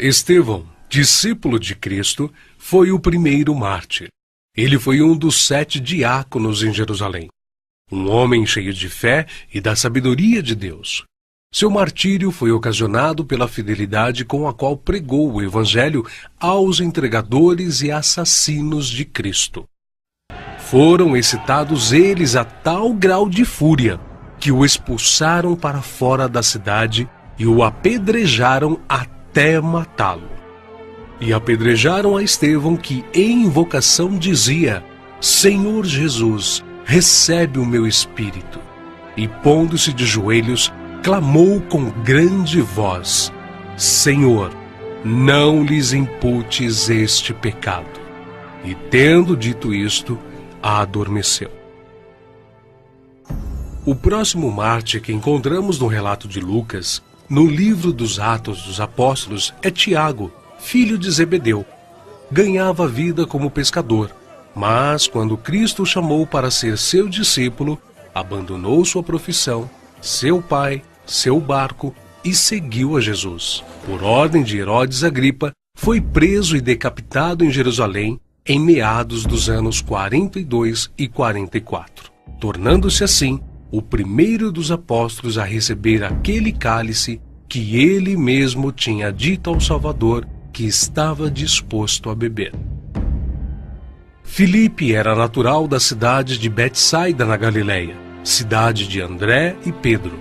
Estevão, discípulo de Cristo, foi o primeiro mártir. Ele foi um dos 7 diáconos em Jerusalém. Um homem cheio de fé e da sabedoria de Deus. Seu martírio foi ocasionado pela fidelidade com a qual pregou o Evangelho aos entregadores e assassinos de Cristo. Foram excitados eles a tal grau de fúria que o expulsaram para fora da cidade e o apedrejaram até matá-lo. E apedrejaram a Estevão, que em invocação dizia: Senhor Jesus, recebe o meu espírito. E pondo-se de joelhos, clamou com grande voz: Senhor, não lhes imputes este pecado. E tendo dito isto, adormeceu. O próximo mártir que encontramos no relato de Lucas, no livro dos Atos dos Apóstolos, é Tiago, filho de Zebedeu. Ganhava vida como pescador, mas quando Cristo o chamou para ser seu discípulo, abandonou sua profissão, seu pai, seu barco e seguiu a Jesus. Por ordem de Herodes Agripa, foi preso e decapitado em Jerusalém em meados dos anos 42 e 44, tornando-se assim o primeiro dos apóstolos a receber aquele cálice que ele mesmo tinha dito ao Salvador que estava disposto a beber. Filipe era natural da cidade de Betsaida, na Galileia, cidade de André e Pedro,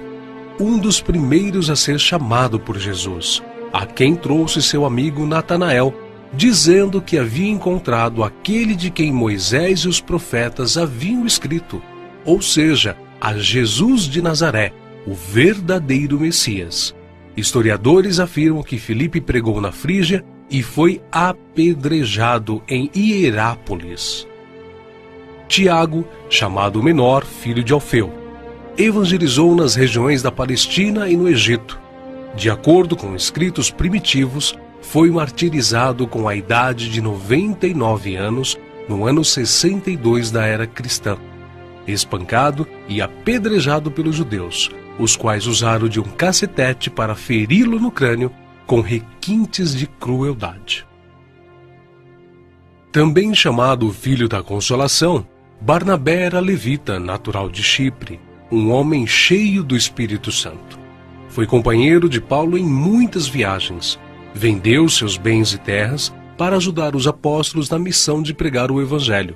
um dos primeiros a ser chamado por Jesus, a quem trouxe seu amigo Natanael, dizendo que havia encontrado aquele de quem Moisés e os profetas haviam escrito, ou seja, a Jesus de Nazaré, o verdadeiro Messias. Historiadores afirmam que Filipe pregou na Frígia e foi apedrejado em Hierápolis. Tiago, chamado Menor, filho de Alfeu, evangelizou nas regiões da Palestina e no Egito. De acordo com escritos primitivos, foi martirizado com a idade de 99 anos, no ano 62 da era cristã, espancado e apedrejado pelos judeus, os quais usaram de um cacetete para feri-lo no crânio com requintes de crueldade. Também chamado Filho da Consolação, Barnabé era levita, natural de Chipre, um homem cheio do Espírito Santo. Foi companheiro de Paulo em muitas viagens. Vendeu seus bens e terras para ajudar os apóstolos na missão de pregar o Evangelho.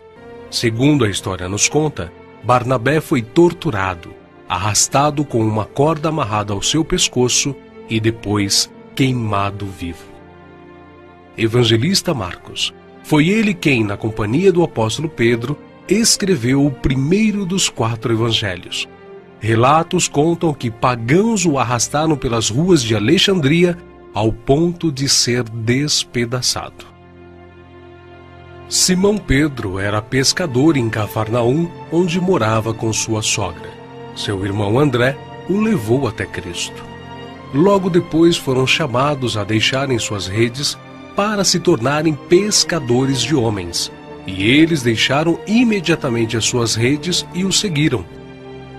Segundo a história nos conta, Barnabé foi torturado, arrastado com uma corda amarrada ao seu pescoço e depois queimado vivo. Evangelista Marcos. Foi ele quem, na companhia do apóstolo Pedro, escreveu o primeiro dos 4 evangelhos. Relatos contam que pagãos o arrastaram pelas ruas de Alexandria ao ponto de ser despedaçado. Simão Pedro era pescador em Cafarnaum, onde morava com sua sogra. Seu irmão André o levou até Cristo. Logo depois foram chamados a deixarem suas redes para se tornarem pescadores de homens, e eles deixaram imediatamente as suas redes e o seguiram.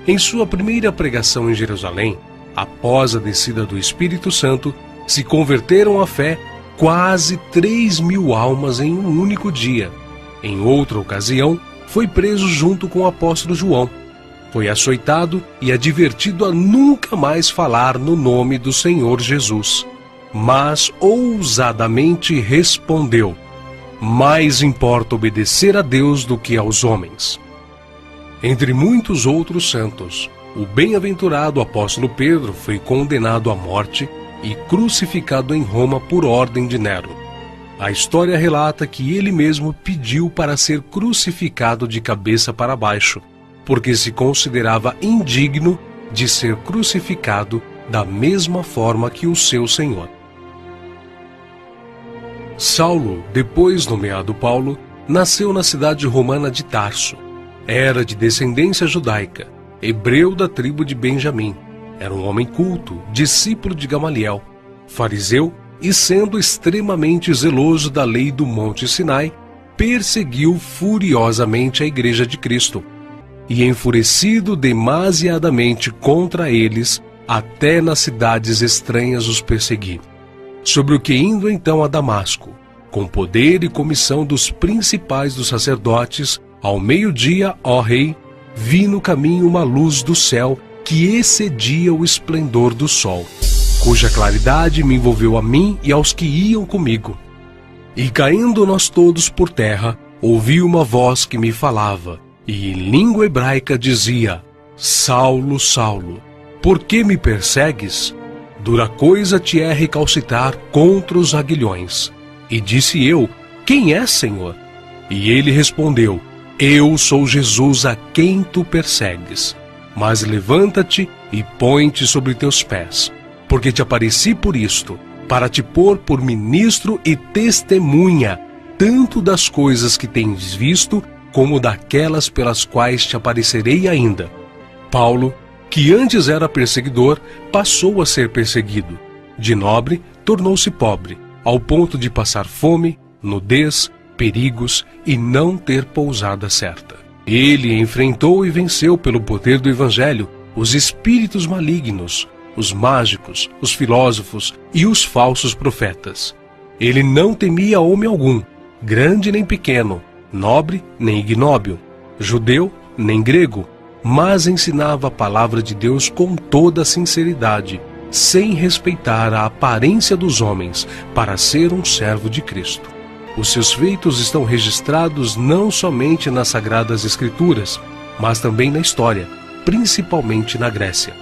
Em sua primeira pregação em Jerusalém, após a descida do Espírito Santo, se converteram à fé quase 3.000 almas em um único dia. Em outra ocasião, foi preso junto com o apóstolo João. Foi açoitado e advertido a nunca mais falar no nome do Senhor Jesus. Mas ousadamente respondeu: mais importa obedecer a Deus do que aos homens. Entre muitos outros santos, o bem-aventurado apóstolo Pedro foi condenado à morte e crucificado em Roma por ordem de Nero. A história relata que ele mesmo pediu para ser crucificado de cabeça para baixo, porque se considerava indigno de ser crucificado da mesma forma que o seu Senhor. Saulo, depois nomeado Paulo, nasceu na cidade romana de Tarso. Era de descendência judaica, hebreu da tribo de Benjamim. Era um homem culto, discípulo de Gamaliel, fariseu e, sendo extremamente zeloso da lei do Monte Sinai, perseguiu furiosamente a Igreja de Cristo, e enfurecido demasiadamente contra eles, até nas cidades estranhas os persegui. sobre o que indo então a Damasco, com poder e comissão dos principais dos sacerdotes, ao meio-dia, ó rei, vi no caminho uma luz do céu que excedia o esplendor do sol, cuja claridade me envolveu a mim e aos que iam comigo. E caindo nós todos por terra, ouvi uma voz que me falava, e em língua hebraica dizia: Saulo, Saulo, por que me persegues? Dura coisa te é recalcitrar contra os aguilhões. E disse eu: Quem é, Senhor? E ele respondeu: Eu sou Jesus a quem tu persegues. Mas levanta-te e põe-te sobre teus pés, porque te apareci por isto, para te pôr por ministro e testemunha, tanto das coisas que tens visto, como daquelas pelas quais te aparecerei ainda. Paulo, que antes era perseguidor, passou a ser perseguido. De nobre, tornou-se pobre, ao ponto de passar fome, nudez, perigos e não ter pousada certa. Ele enfrentou e venceu pelo poder do Evangelho os espíritos malignos, os mágicos, os filósofos e os falsos profetas. Ele não temia homem algum, grande nem pequeno, nobre nem ignóbil, judeu nem grego, mas ensinava a palavra de Deus com toda a sinceridade, sem respeitar a aparência dos homens, para ser um servo de Cristo. Os seus feitos estão registrados não somente nas Sagradas Escrituras, mas também na história, principalmente na Grécia.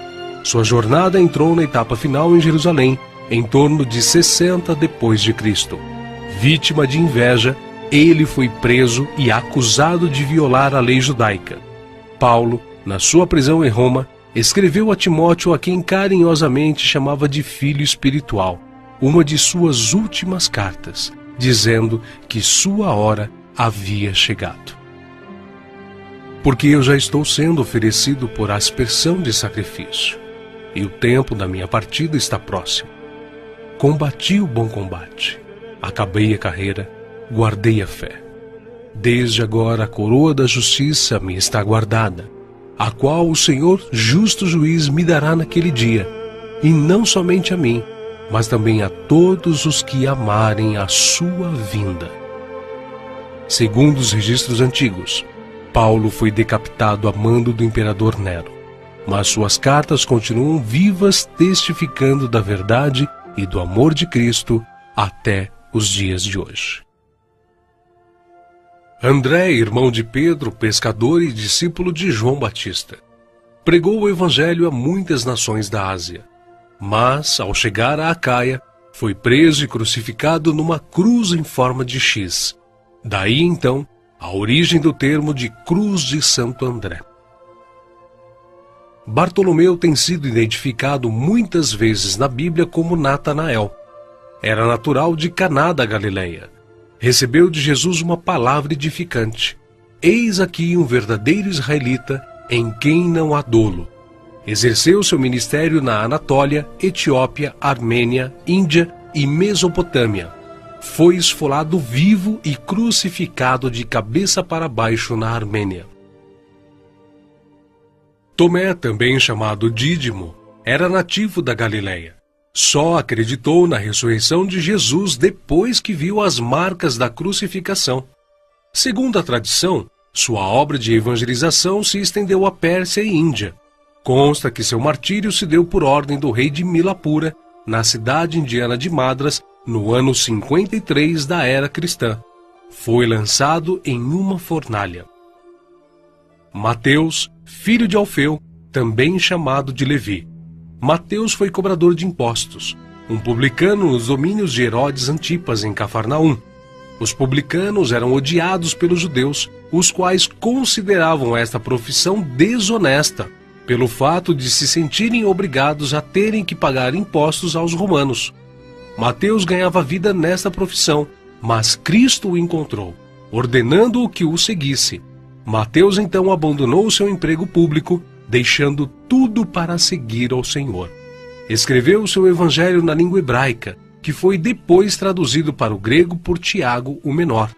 Sua jornada entrou na etapa final em Jerusalém, em torno de 60 depois de Cristo. Vítima de inveja, ele foi preso e acusado de violar a lei judaica. Paulo, na sua prisão em Roma, escreveu a Timóteo, a quem carinhosamente chamava de filho espiritual, uma de suas últimas cartas, dizendo que sua hora havia chegado. Porque eu já estou sendo oferecido por aspersão de sacrifício, e o tempo da minha partida está próximo. Combati o bom combate, acabei a carreira, guardei a fé. Desde agora a coroa da justiça me está guardada, a qual o Senhor, justo juiz, me dará naquele dia, e não somente a mim, mas também a todos os que amarem a sua vinda. Segundo os registros antigos, Paulo foi decapitado a mando do imperador Nero, mas suas cartas continuam vivas, testificando da verdade e do amor de Cristo até os dias de hoje. André, irmão de Pedro, pescador e discípulo de João Batista, pregou o evangelho a muitas nações da Ásia. Mas, ao chegar a Acaia, foi preso e crucificado numa cruz em forma de X. Daí, então, a origem do termo de Cruz de Santo André. Bartolomeu tem sido identificado muitas vezes na Bíblia como Natanael. Era natural de Caná da Galileia. Recebeu de Jesus uma palavra edificante. Eis aqui um verdadeiro israelita, em quem não há dolo. Exerceu seu ministério na Anatólia, Etiópia, Armênia, Índia e Mesopotâmia. Foi esfolado vivo e crucificado de cabeça para baixo na Armênia. Tomé, também chamado Dídimo, era nativo da Galileia. Só acreditou na ressurreição de Jesus depois que viu as marcas da crucificação. Segundo a tradição, sua obra de evangelização se estendeu à Pérsia e Índia. Consta que seu martírio se deu por ordem do rei de Milapura, na cidade indiana de Madras, no ano 53 da era cristã. Foi lançado em uma fornalha. Mateus, filho de Alfeu, também chamado de Levi. Mateus foi cobrador de impostos, um publicano nos domínios de Herodes Antipas, em Cafarnaum. Os publicanos eram odiados pelos judeus, os quais consideravam esta profissão desonesta, pelo fato de se sentirem obrigados a terem que pagar impostos aos romanos. Mateus ganhava vida nesta profissão, mas Cristo o encontrou, ordenando-o que o seguisse. Mateus então abandonou seu emprego público, deixando tudo para seguir ao Senhor. Escreveu seu evangelho na língua hebraica, que foi depois traduzido para o grego por Tiago, o menor.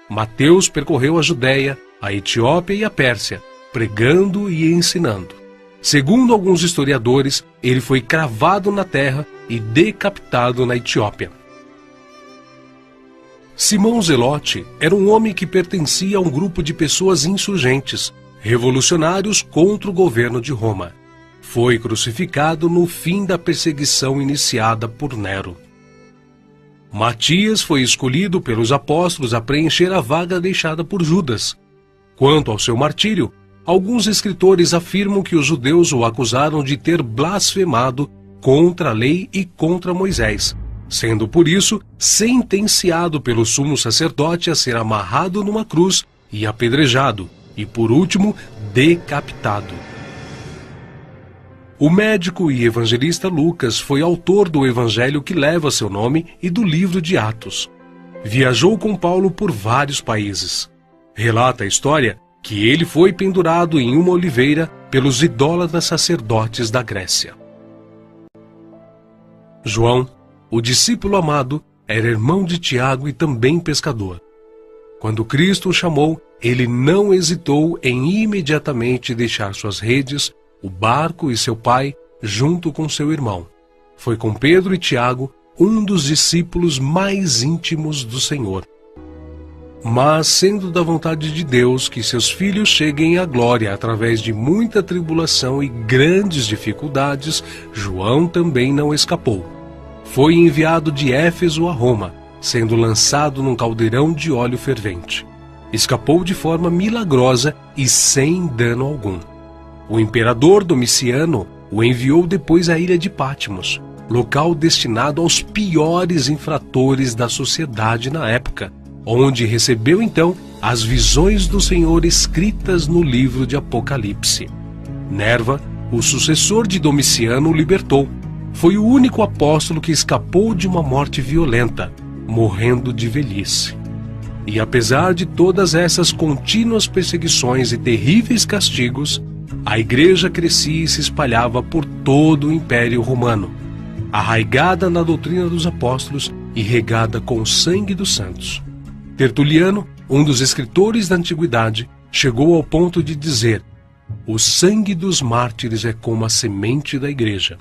Mateus percorreu a Judéia, a Etiópia e a Pérsia, pregando e ensinando. Segundo alguns historiadores, ele foi cravado na terra e decapitado na Etiópia. Simão Zelote era um homem que pertencia a um grupo de pessoas insurgentes, revolucionários contra o governo de Roma. Foi crucificado no fim da perseguição iniciada por Nero. Matias foi escolhido pelos apóstolos a preencher a vaga deixada por Judas. Quanto ao seu martírio, alguns escritores afirmam que os judeus o acusaram de ter blasfemado contra a lei e contra Moisés, sendo por isso sentenciado pelo sumo sacerdote a ser amarrado numa cruz e apedrejado, e por último, decapitado. O médico e evangelista Lucas foi autor do evangelho que leva seu nome e do livro de Atos. Viajou com Paulo por vários países. Relata a história que ele foi pendurado em uma oliveira pelos idólatras sacerdotes da Grécia. João, o discípulo amado, era irmão de Tiago e também pescador. Quando Cristo o chamou, ele não hesitou em imediatamente deixar suas redes, o barco e seu pai, junto com seu irmão. Foi com Pedro e Tiago, um dos discípulos mais íntimos do Senhor. Mas, sendo da vontade de Deus que seus filhos cheguem à glória através de muita tribulação e grandes dificuldades, João também não escapou. Foi enviado de Éfeso a Roma, sendo lançado num caldeirão de óleo fervente. Escapou de forma milagrosa e sem dano algum. O imperador Domiciano o enviou depois à ilha de Patmos, local destinado aos piores infratores da sociedade na época, onde recebeu então as visões do Senhor escritas no livro de Apocalipse. Nerva, o sucessor de Domiciano, o libertou. Foi o único apóstolo que escapou de uma morte violenta, morrendo de velhice. E apesar de todas essas contínuas perseguições e terríveis castigos, a igreja crescia e se espalhava por todo o Império Romano, arraigada na doutrina dos apóstolos e regada com o sangue dos santos. Tertuliano, um dos escritores da antiguidade, chegou ao ponto de dizer: "O sangue dos mártires é como a semente da igreja."